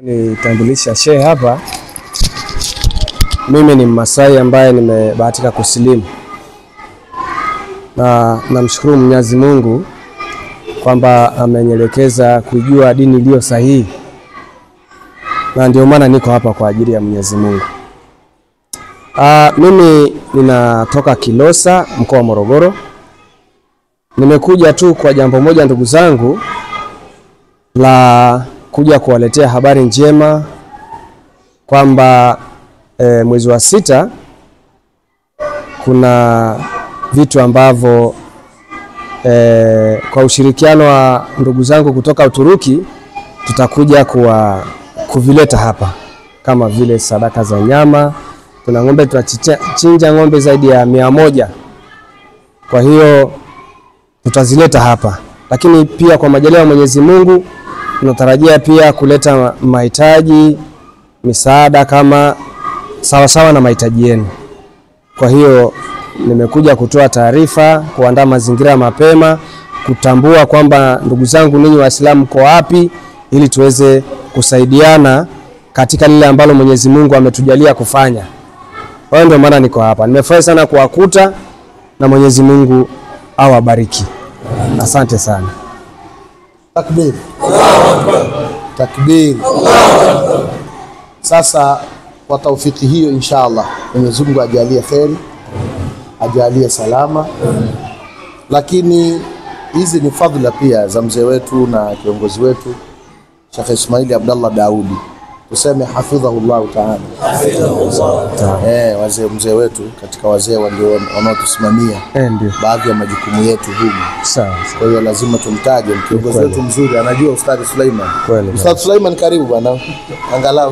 Nitambulisha shehe hapa. Mimi ni Mmasai ambaye nimebahatika kusilimu, na namshukuru Mwenyezi Mungu kwamba amenielekeza kujua dini iliyo sahihi, na ndio maana niko hapa kwa ajili ya Mwenyezi Mungu. Mimi ninatoka Kilosa, mkoa wa Morogoro. Nimekuja tu kwa jambo moja, ndugu zangu, la kuja kuwaletea habari njema kwamba mwezi wa 6 kuna vitu ambavyo kwa ushirikiano wa ndugu zangu kutoka Uturuki tutakuja kuvileta hapa, kama vile sadaka za nyama. Tuna ng'ombe, tunachinja ng'ombe zaidi ya 100. Kwa hiyo tutazileta hapa, lakini pia kwa majaliwa ya Mwenyezi Mungu tunatarajia pia kuleta mahitaji, misaada kama sawa na mahitaji yenu. Kwa hiyo nimekuja kutoa taarifa, kuandaa mazingira mapema, kutambua kwamba ndugu zangu ninyi Waislamu mko wapi, ili tuweze kusaidiana katika lile ambalo Mwenyezi Mungu ametujalia kufanya. Kwa hiyo ndio maana niko hapa. Nimefurahi sana kuwakuta, na Mwenyezi Mungu awabariki. Asante sana. Takbir. Allahu Akbar. Takbir. Allahu Akbar. Sasa kwa taufiki hiyo inshallah Mwenyezi Mungu ajalie kheri, ajalie salama. Lakini hizi ni fadhila pia za mzee wetu na kiongozi wetu Sheikh Ismail Abdallah Daudi. Tuseme hafidhahullah ta'ala. Wazee mzee wetu katika wazee ndio wanaotusimamia baadhi ya majukumu yetu humu. Sawa. Kwa hiyo lazima tumtaje kiongozi wetu mzuri, anajua Ustadh Suleiman. Ustadh Suleiman, karibu bwana. Angalau